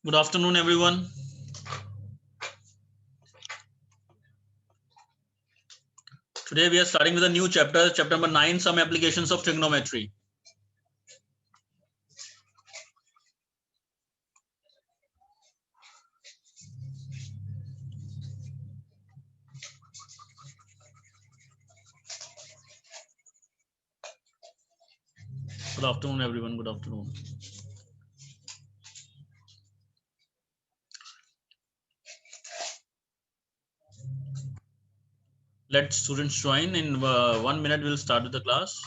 Good afternoon, everyone. Today we are starting with a new chapter, chapter number 9, some applications of trigonometry. Good afternoon, everyone. Good afternoon. Let students join. In 1 minute, we'll start with the class.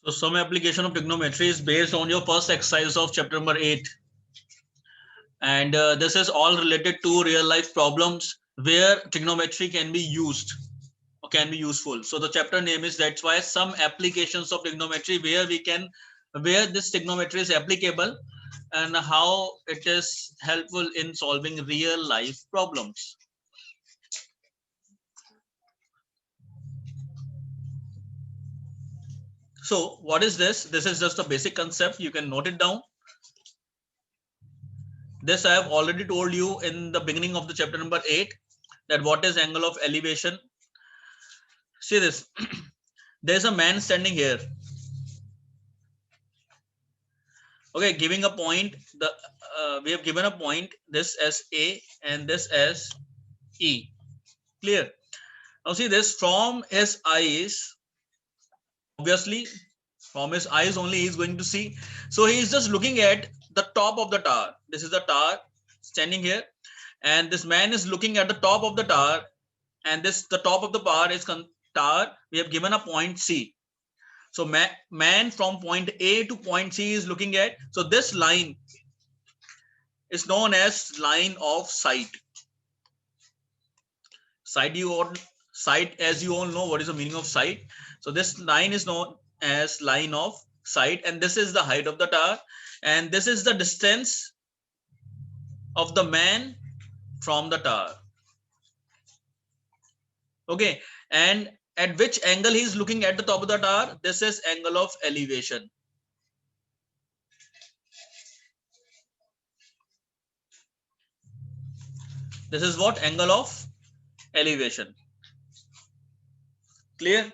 So some application of trigonometry is based on your first exercise of chapter number 8. And this is all related to real life problems where trigonometry can be used or can be useful. So the chapter name is, that's why, some applications of trigonometry, where this trigonometry is applicable and how it is helpful in solving real life problems. So what is this? This is just a basic concept. You can note it down. This I have already told you in the beginning of the chapter number 8, that what is angle of elevation. See this. There's a man standing here. Okay, giving a point. We have given a point, this as A and this as E. Clear? Now see this, from his eyes, obviously from his eyes only he is going to see. So he is just looking at the top of the tower. This is the tower standing here, and this man is looking at the top of the tower, and the top of the tower is tower. We have given a point C. So man from point A to point C is looking at. So this line is known as line of sight. Sight, as you all know, what is the meaning of sight. So this line is known as line of sight, and this is the height of the tower, and this is the distance of the man from the tower. Okay, and at which angle he is looking at the top of the tower? This is angle of elevation. This is what? Angle of elevation. Clear?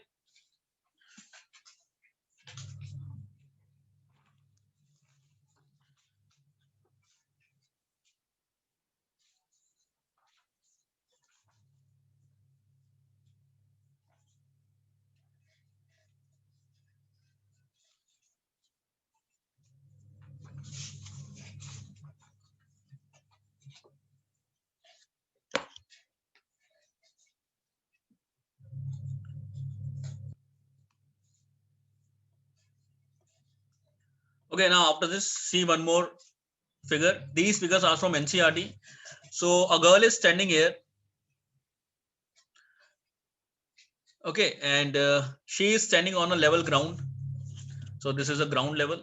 Okay, now after this, see one more figure. These figures are from NCERT. So a girl is standing here. Okay, and she is standing on a level ground. So this is a ground level.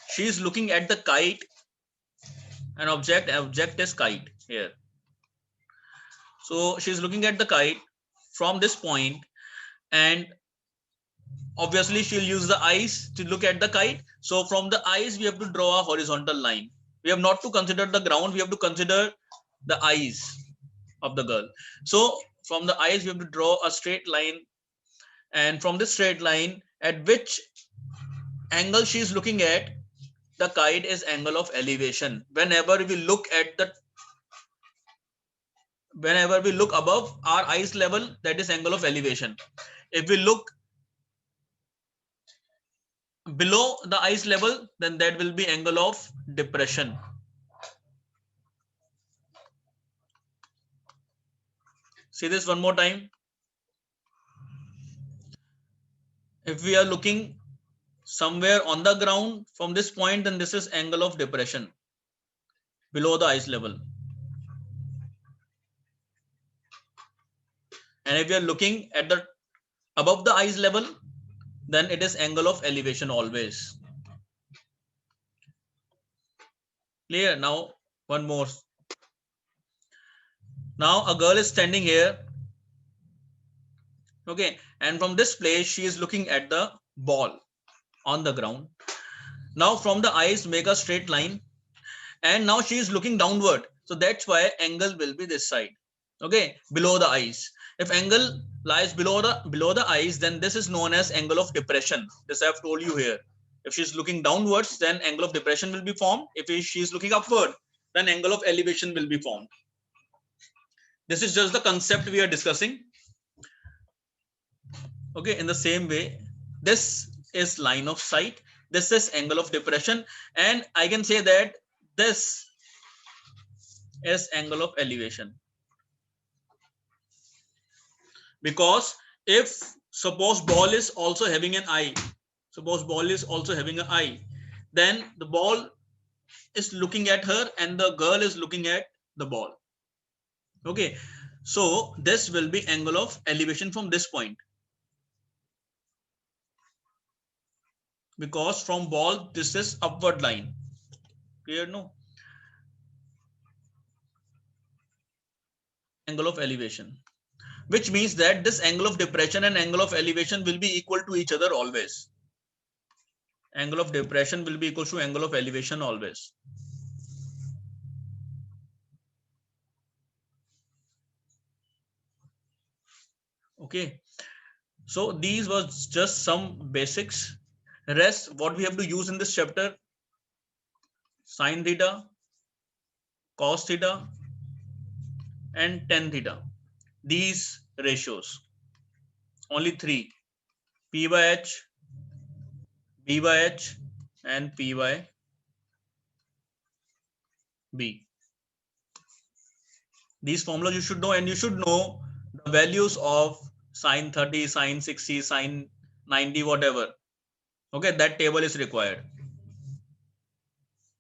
She is looking at the kite. An object is kite here. So she's looking at the kite from this point, and obviously she'll use the eyes to look at the kite. So from the eyes we have to draw a horizontal line. We have not to consider the ground, we have to consider the eyes of the girl. So from the eyes we have to draw a straight line, and from this straight line, at which angle she is looking at the kite is angle of elevation. Whenever we look above our eyes level, that is angle of elevation. If we look below the eyes level, then that will be angle of depression. See this one more time. If we are looking somewhere on the ground from this point, then this is angle of depression below the eyes level. And if we are looking at the above the eyes level, then it is angle of elevation always. Clear? Now one more. Now a girl is standing here. Okay, and from this place she is looking at the ball on the ground. Now from the eyes make a straight line, and now she is looking downward, so that's why angle will be this side. Okay, below the eyes. If angle lies below the eyes, then this is known as angle of depression. This I have told you here. If she's looking downwards, then angle of depression will be formed. If she's looking upward, then angle of elevation will be formed. This is just the concept we are discussing. Okay, in the same way, this is line of sight, this is angle of depression, and I can say that this is angle of elevation. Because if suppose ball is also having an eye, then the ball is looking at her and the girl is looking at the ball. Okay, so this will be angle of elevation from this point, because from ball this is upward line. Clear? No? Angle of elevation, which means that this angle of depression and angle of elevation will be equal to each other always. Angle of depression will be equal to angle of elevation always. Okay, so these was just some basics. Rest what we have to use in this chapter: sine theta, cos theta, and tan theta. These ratios, only three: P by H, B by H, and P by B. These formulas you should know, and you should know the values of sine 30, sine 60, sine 90, whatever. Okay, that table is required.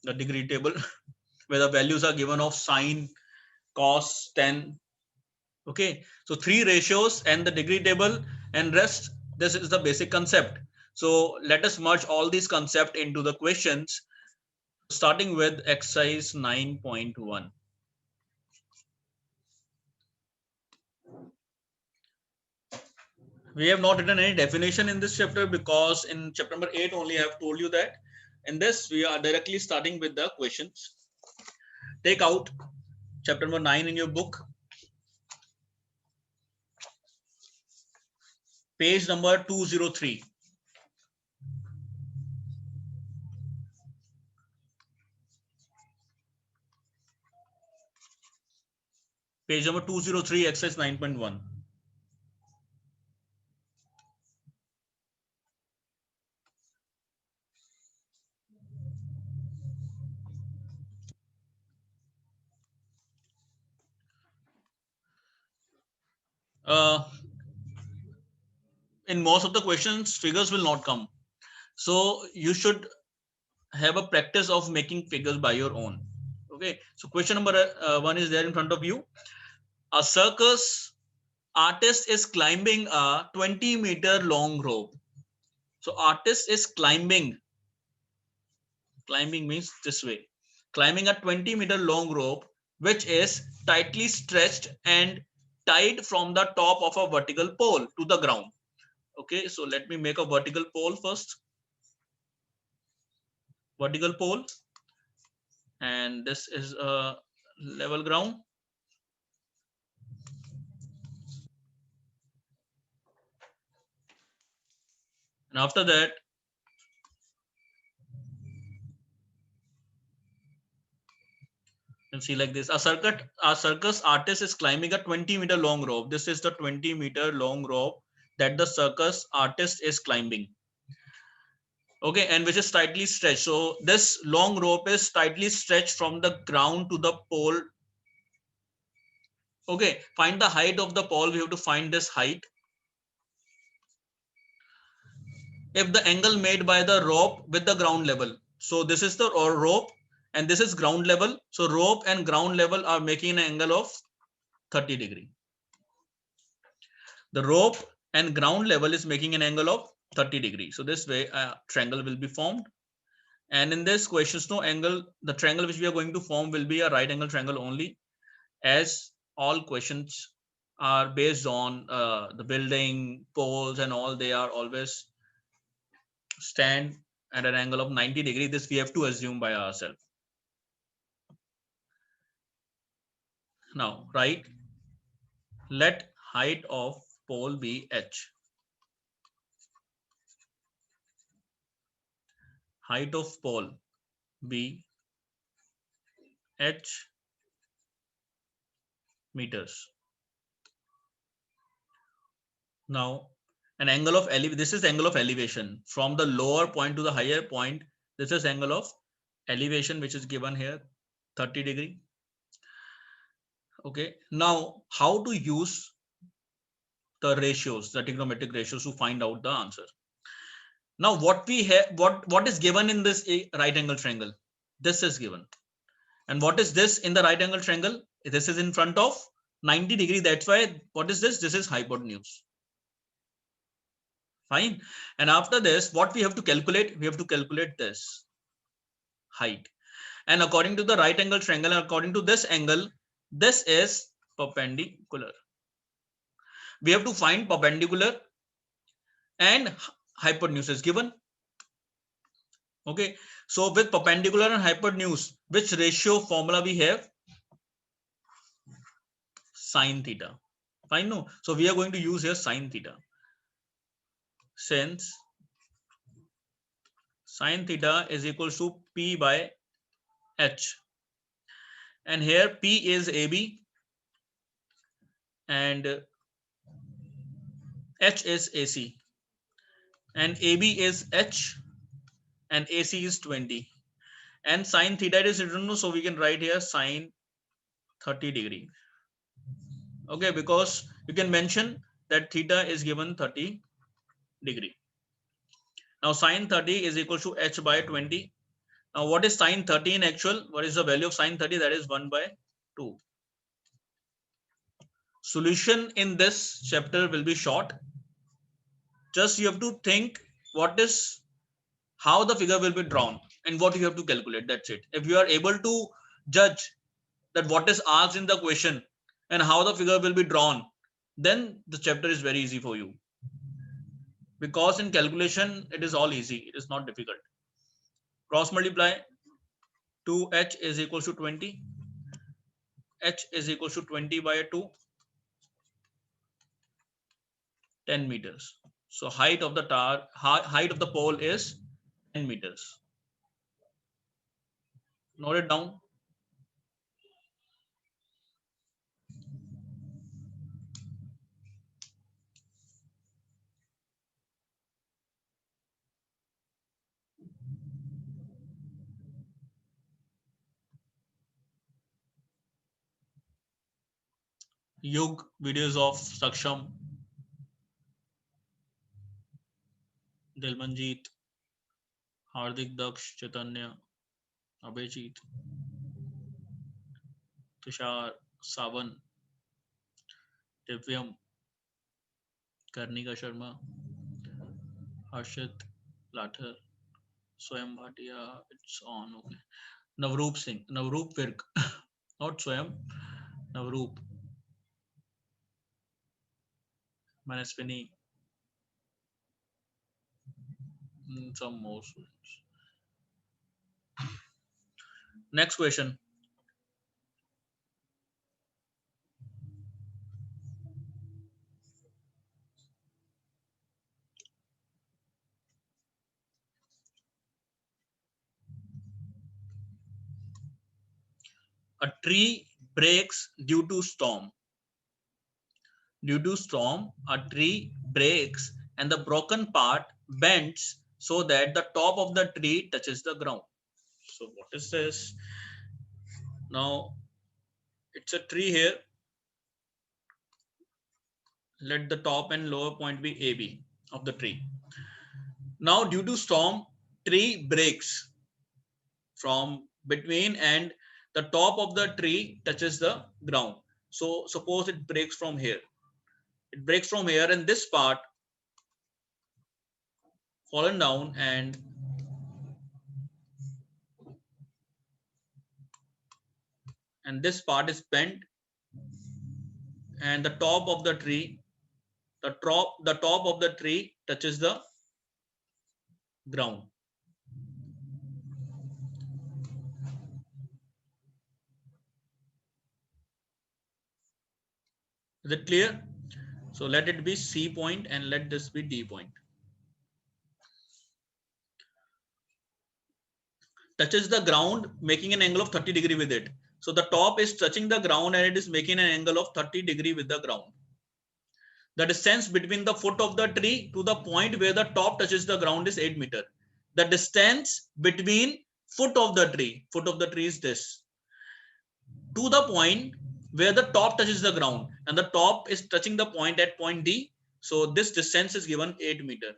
The degree table where the values are given of sine, cos, tan. Okay, so three ratios and the degree table, and rest, this is the basic concept. So let us merge all these concepts into the questions, starting with exercise 9.1. We have not written any definition in this chapter because in chapter number 8 only I have told you that. In this we are directly starting with the questions. Take out chapter number 9 in your book, page number 203. Page number 203, exercise 9.1. in most of the questions figures will not come. So you should have a practice of making figures by your own. Okay, so question number 1 is there in front of you. A circus artist is climbing a 20-meter long rope. So artist is climbing means this way, climbing a 20-meter long rope which is tightly stretched and tied from the top of a vertical pole to the ground. Okay, so let me make a vertical pole first. Vertical pole, and this is a level ground. And after that, you see like this, a circus artist is climbing a 20-meter long rope. This is the 20-meter long rope that the circus artist is climbing. Okay, and which is tightly stretched. So this long rope is tightly stretched from the ground to the pole. Okay, find the height of the pole. We have to find this height. If the angle made by the rope with the ground level, so this is the rope and this is ground level, so rope and ground level are making an angle of 30 degree. The rope and ground level is making an angle of 30 degree. So this way a triangle will be formed. And in this question, no angle, the triangle which we are going to form will be a right angle triangle only, as all questions are based on the building poles and all. They are always stand at an angle of 90 degree. This we have to assume by ourselves. Now right, let height of pole be h. Height of pole be h meters. Now an angle of this is angle of elevation from the lower point to the higher point. This is angle of elevation which is given here, 30 degree. Okay, now how to use the ratios, the trigonometric ratios, to find out the answer. Now what we have, what is given in this right angle triangle? This is given. And what is this in the right angle triangle? This is in front of 90 degree. That's why what is this? This is hypotenuse. Fine. And after this, what we have to calculate? We have to calculate this height. And according to the right angle triangle, according to this angle, this is perpendicular. We have to find perpendicular and hypotenuse is given. Okay, so with perpendicular and hypotenuse, which ratio formula we have? Sine theta. Fine, no? So we are going to use here sine theta. Since sine theta is equal to P by H. And here P is AB and H is AC. And AB is H and AC is 20. And sine theta is written, so we can write here sine 30 degree. Okay, because you can mention that theta is given 30 degree. Now sine 30 is equal to H by 20. Now what is sine 30 in actual? What is the value of sine 30? That is 1 by 2. Solution in this chapter will be short. Just you have to think how the figure will be drawn and what you have to calculate. That's it. If you are able to judge that what is asked in the question and how the figure will be drawn, then the chapter is very easy for you. Because in calculation, it is all easy. It is not difficult. Cross multiply 2h is equal to 20. H is equal to 20 by 2. 10 meters. So height of the height of the pole is 10 meters. Note it down. Yug videos of Saksham. दिलमनजीत, Hardik, Daksha, Chaitanya, Abhijit, Tushar, Sawan, Divyam, कर्णिका Sharma, Harshit, Lather, Swayam Bhatia, it's on, okay. Navroop Singh, Navroop Virk, not Swayam, नवरूप, Manaswini, some more students. Next question. A tree breaks due to storm. Due to storm, a tree breaks and the broken part bends so that the top of the tree touches the ground. So what is this? Now it's a tree here. Let the top and lower point be AB of the tree. Now due to storm, tree breaks from between and the top of the tree touches the ground. So suppose it breaks from here. It breaks from here and this part fallen down and this part is bent and the top of the tree, the top of the tree touches the ground. Is it clear? So let it be C point and let this be D point. Touches the ground, making an angle of 30 degree with it. So the top is touching the ground and it is making an angle of 30 degree with the ground. The distance between the foot of the tree to the point where the top touches the ground is 8 meters. The distance between foot of the tree is this, to the point where the top touches the ground, and the top is touching the point at point D. So this distance is given 8 meters.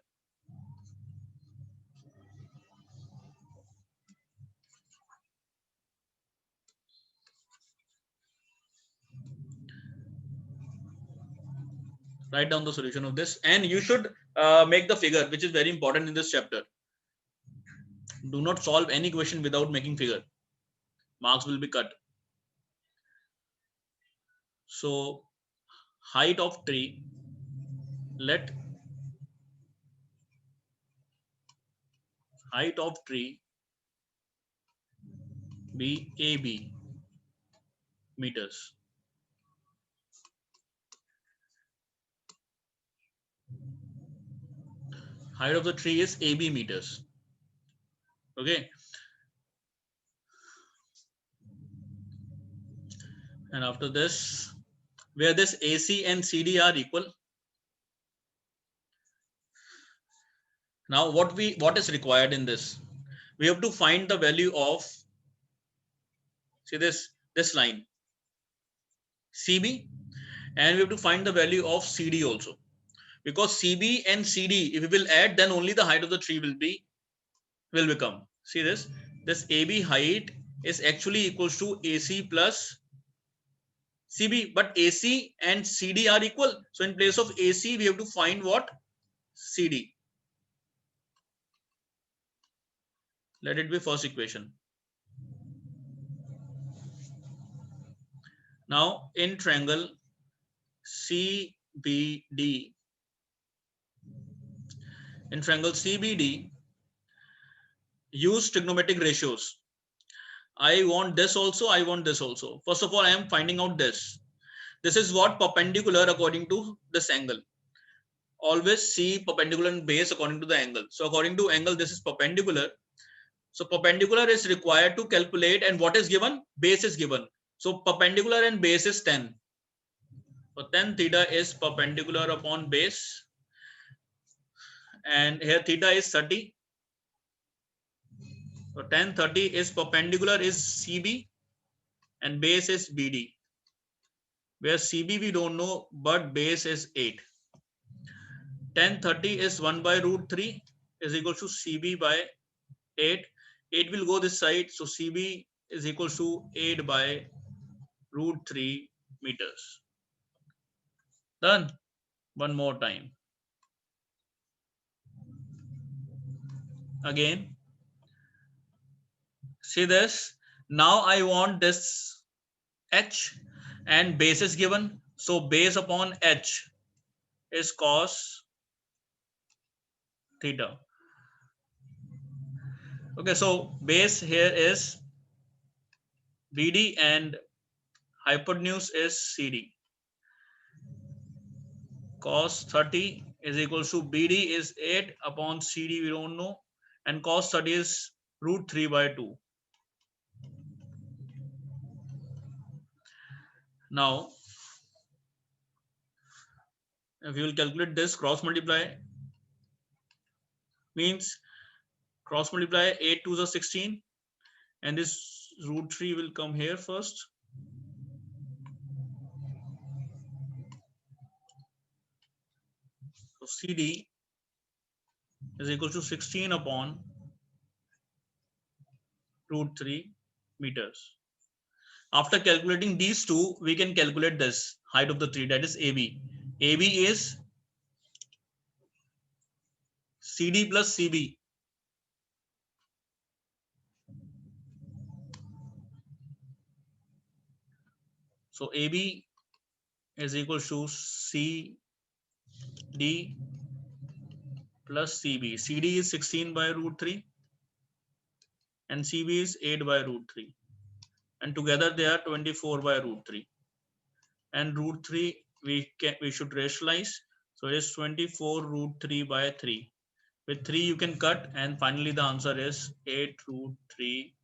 Write down the solution of this and you should make the figure, which is very important in this chapter. Do not solve any question without making figure. Marks will be cut. So height of tree, let height of tree be AB meters. Height of the tree is AB meters. Okay. And after this, where this AC and CD are equal. Now what is required in this? We have to find the value of, see this line CB, and we have to find the value of CD also, because CB and CD, if we will add, then only the height of the tree will become. See this AB height is actually equals to AC plus CB, but AC and CD are equal. So in place of AC, we have to find what? CD. Let it be first equation. Now in triangle CBD, use trigonometric ratios. I want this also, I want this also. First of all, I am finding out this. This is what perpendicular according to this angle. Always see perpendicular and base according to the angle. So according to angle, this is perpendicular. So perpendicular is required to calculate, and what is given? Base is given. So perpendicular and base is 10. So tan theta is perpendicular upon base, and here theta is 30. So tan 30 is perpendicular is CB and base is BD, where CB we don't know, but base is 8. Tan 30 is 1 by root 3 is equal to CB by 8. 8 will go this side, so CB is equal to 8 by root 3 meters. Done. One more time. Again, see this. Now I want this h, and base is given, so base upon h is cos theta. Okay, so base here is BD and hypotenuse is CD. Cos 30 is equal to BD is 8 upon CD, we don't know, and cos 30 is root 3 by 2. Now if you will calculate this, cross multiply, means cross multiply 8 to the 16, and this root 3 will come here first. So CD is equal to 16 upon root 3 meters. After calculating these two, we can calculate this height of the tree, that is AB. AB is CD plus CB. So AB is equal to CD plus CB. CD is 16 by root 3 and CB is 8 by root 3, and together they are 24 by root 3, and root 3 we should rationalize, so it is 24 root 3 by 3. With 3 you can cut, and finally the answer is 8 root 3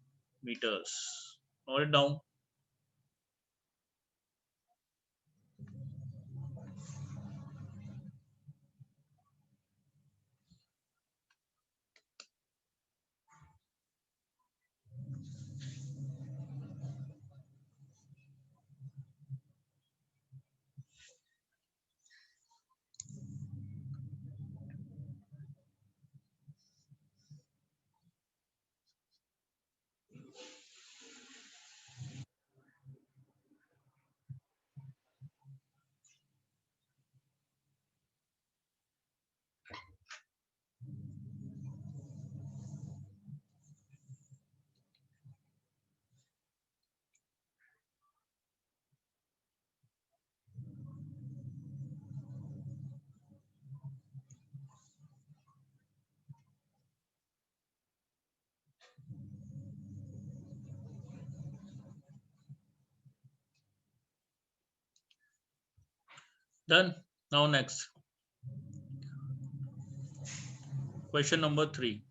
meters. Note it down. Done. Now next, question number 3.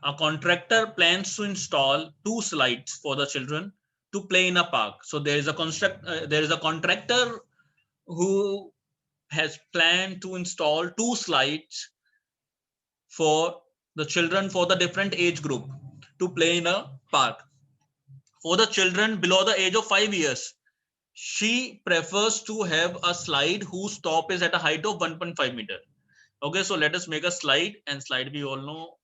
A contractor plans to install 2 slides for the children to play in a park. So there is a contractor who has planned to install 2 slides for the children for the different age group to play in a park. For the children below the age of 5 years, she prefers to have a slide whose top is at a height of 1.5 meter. Okay, so let us make a slide, and slide we all know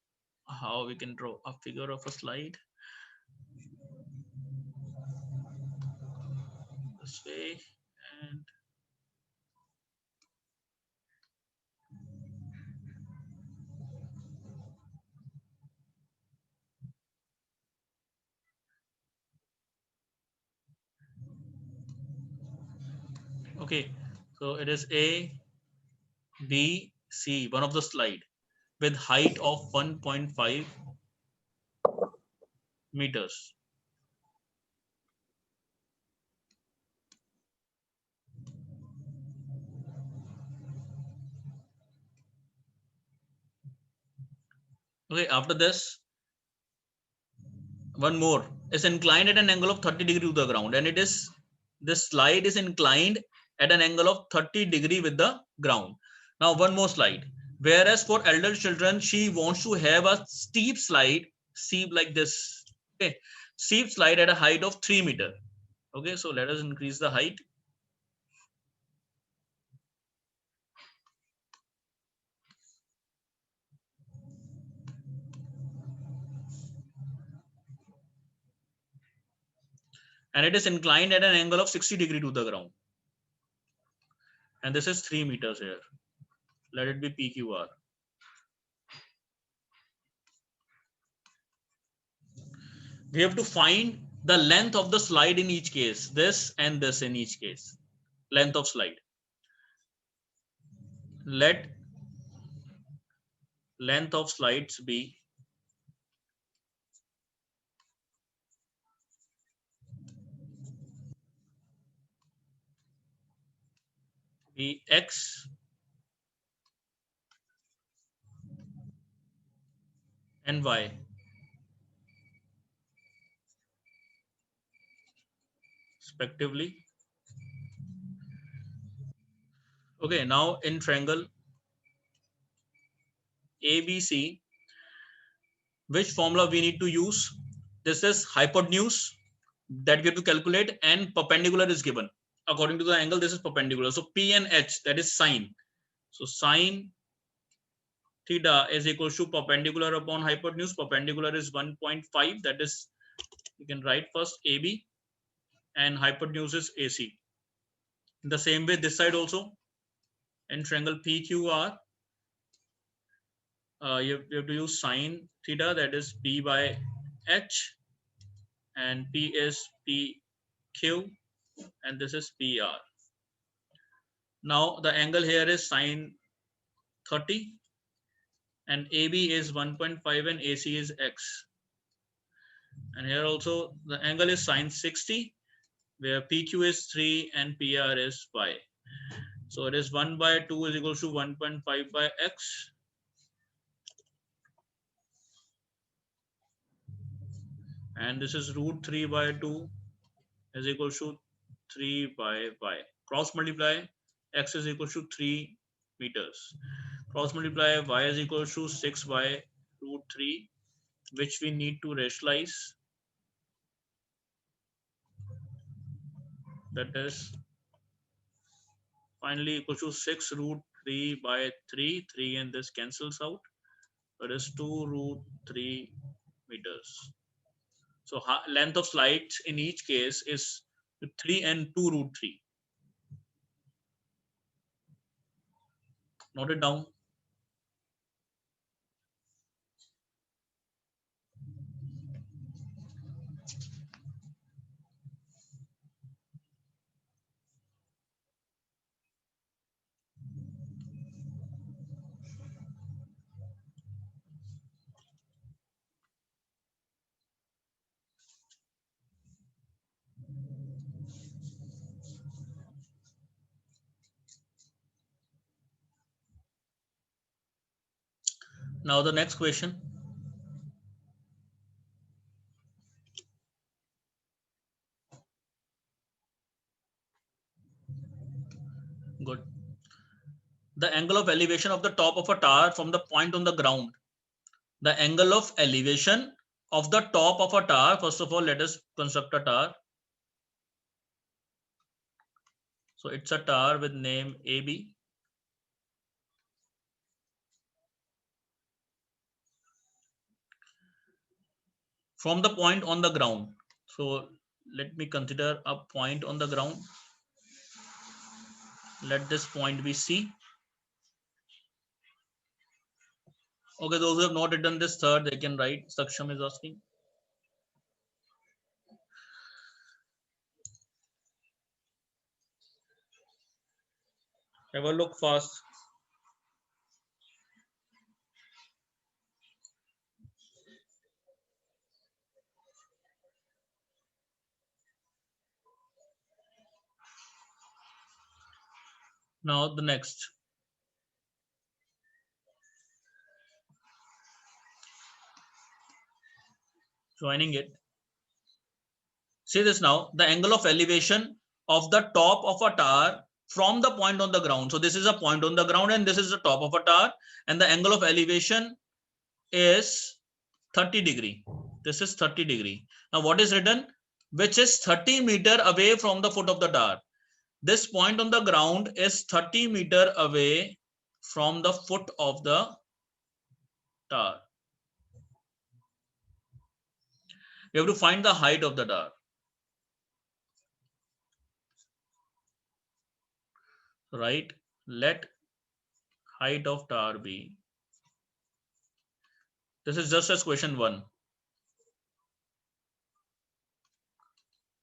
how we can draw a figure of a slide. This way, and okay, so it is A, B, C, one of the slide with height of 1.5 meters. Okay, after this, one more is inclined at an angle of 30 degree to the ground, and it is, this slide is inclined at an angle of 30 degree with the ground. Now one more slide. Whereas for elder children, she wants to have a steep slide, steep like this. Okay, steep slide at a height of 3 meter. Okay, so let us increase the height. And it is inclined at an angle of 60 degree to the ground. And this is 3 meters here. Let it be PQR. We have to find the length of the slide in each case, this and this in each case. Length of slide. Let length of slides be x and y respectively. Okay, now in triangle ABC, which formula we need to use? This is hypotenuse that we have to calculate, and perpendicular is given. According to the angle, this is perpendicular. So P and H, that is sine. So sine theta is equal to perpendicular upon hypotenuse. Perpendicular is 1.5. That is, you can write first AB, and hypotenuse is AC. In the same way, this side also, in triangle PQR, you have to use sine theta, that is P by H, and P is PQ, and this is PR. Now the angle here is sine 30, and AB is 1.5 and AC is X. And here also the angle is sine 60, where PQ is 3 and PR is Y. So it is 1 by 2 is equal to 1.5 by X. And this is root 3 by 2 is equal to 3 by Y. Cross multiply, X is equal to 3 meters. Cross multiply, Y is equal to 6 by root 3, which we need to rationalize. That is finally equal to 6 root 3 by 3. 3 and this cancels out. That is 2 root 3 meters. So length of slides in each case is 3 and 2 root 3. Note it down. Now the next question. Good. The angle of elevation of the top of a tower from the point on the ground. The angle of elevation of the top of a tower. First of all, let us construct a tower. So it's a tower with name AB. From the point on the ground. So let me consider a point on the ground. Let this point be C. Okay, those who have not written this third, they can write. Saksham is asking. Have a look fast. Now the next. Joining it. See this now, the angle of elevation of the top of a tower from the point on the ground. So this is a point on the ground and this is the top of a tower, and the angle of elevation is 30 degree. This is 30 degree. Now what is written? Which is 30 meter away from the foot of the tower. This point on the ground is 30 meter away from the foot of the tower. You have to find the height of the tower. Right? Let height of tower be. This is just as question 1.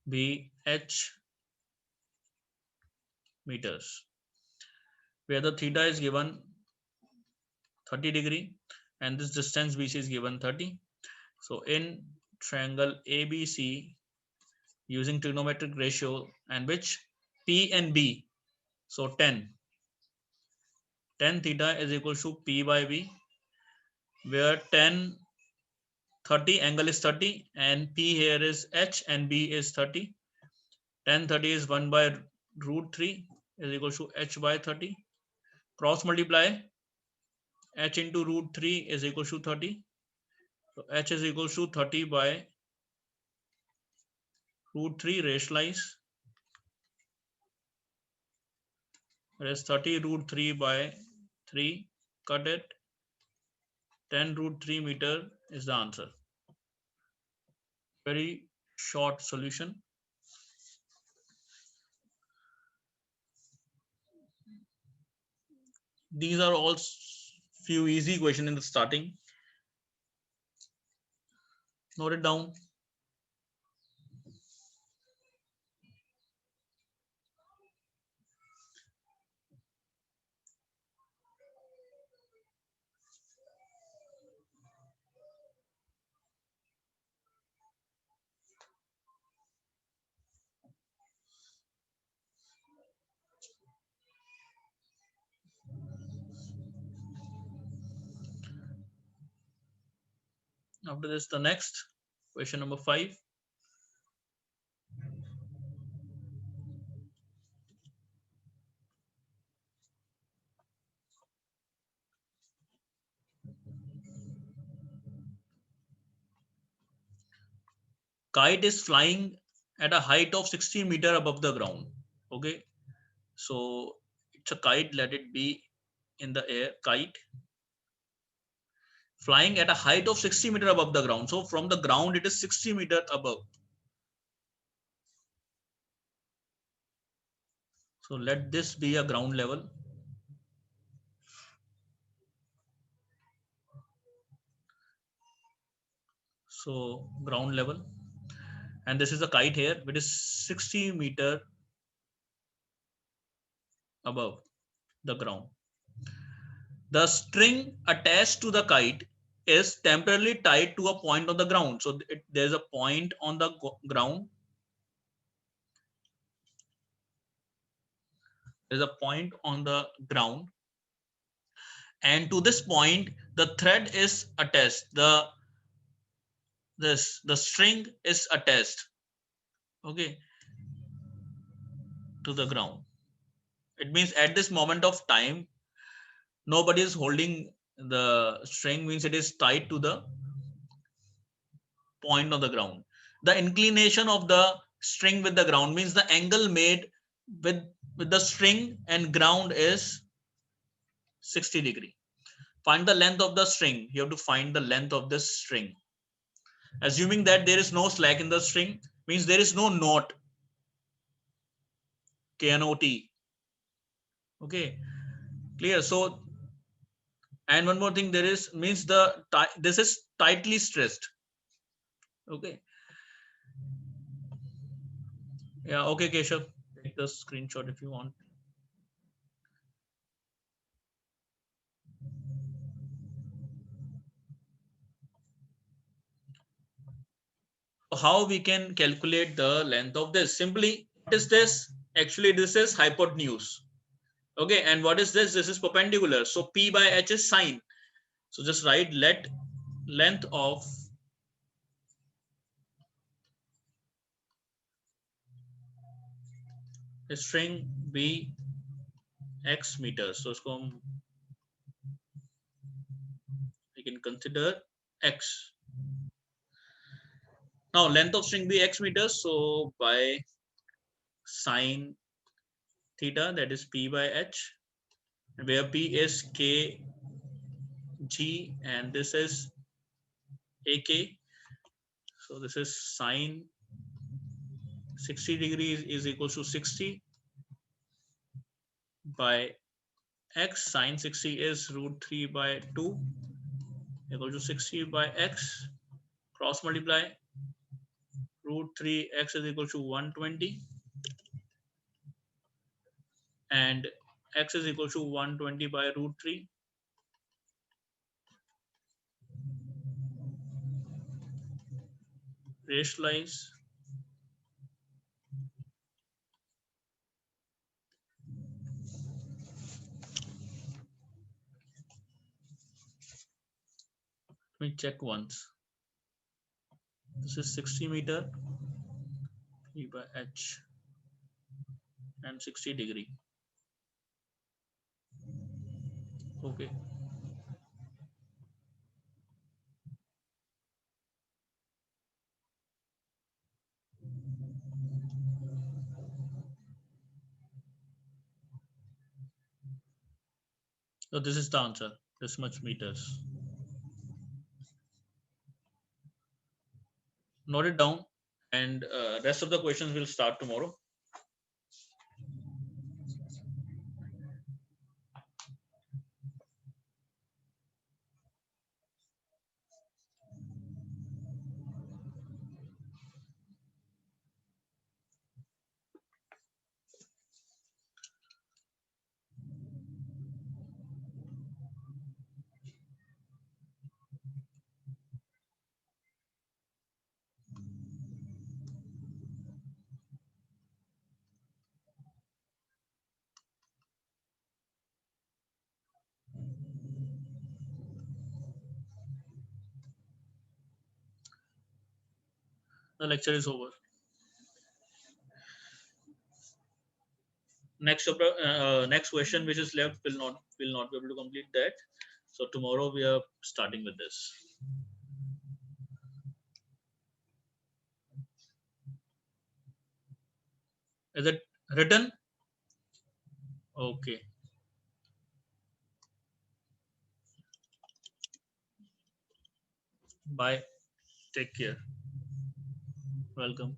Be h meters, where the theta is given 30 degree and this distance BC is given 30. So in triangle ABC, using trigonometric ratio and which P and B, so 10 theta is equal to P by B, where 30 angle is 30 and P here is H and B is 30. 30 is 1 by root 3 is equal to H by 30. Cross multiply, H into root 3 is equal to 30. So H is equal to 30 by root 3, rationalize. Whereas 30 root 3 by 3, cut it. 10 root 3 meter is the answer. Very short solution. These are all few easy questions in the starting. Note it down. After this, the next question number 5. Kite is flying at a height of 60 meter above the ground. Okay, so it's a kite, let it be in the air, kite flying at a height of 60 meter above the ground. So from the ground it is 60 meter above. So let this be a ground level. So ground level, and this is a kite here which is 60 meter above the ground. The string attached to the kite is temporarily tied to a point on the ground. So there's a point on the ground. There's a point on the ground, and to this point the thread is attached. The string is attached, okay, to the ground. It means at this moment of time nobody is holding the string, means it is tied to the point on the ground. The inclination of the string with the ground means the angle made with the string and ground is 60 degree. Find the length of the string. You have to find the length of this string. Assuming that there is no slack in the string, means there is no knot, K-N-O-T. Okay, clear? So, and one more thing, there is, means this is tightly stressed. Okay. Yeah, okay, Keshav, take the screenshot if you want. How we can calculate the length of this? Simply, what is this? Actually, this is hypotenuse. Okay, and what is this? This is perpendicular. So P by H is sine. So just write let length of string b x meters. So इसको हम we can consider x. Now length of string be x meters. So by sine theta, that is p by h, where p is k g and this is ak. So this is sine 60 degrees is equal to 60 by x. Sine 60 is root 3 by 2 equal to 60 by x. Cross multiply, root 3 x is equal to 120 and x is equal to 120 by root 3. Rationalize. Let me check once. This is 60 meter p by h and 60 degree. Okay. So this is the answer. This much meters. Note it down, and rest of the questions will start tomorrow. The lecture is over. Next question which is left will not be able to complete that. So tomorrow we are starting with this. Is it written? Okay. Bye. Take care. Welcome.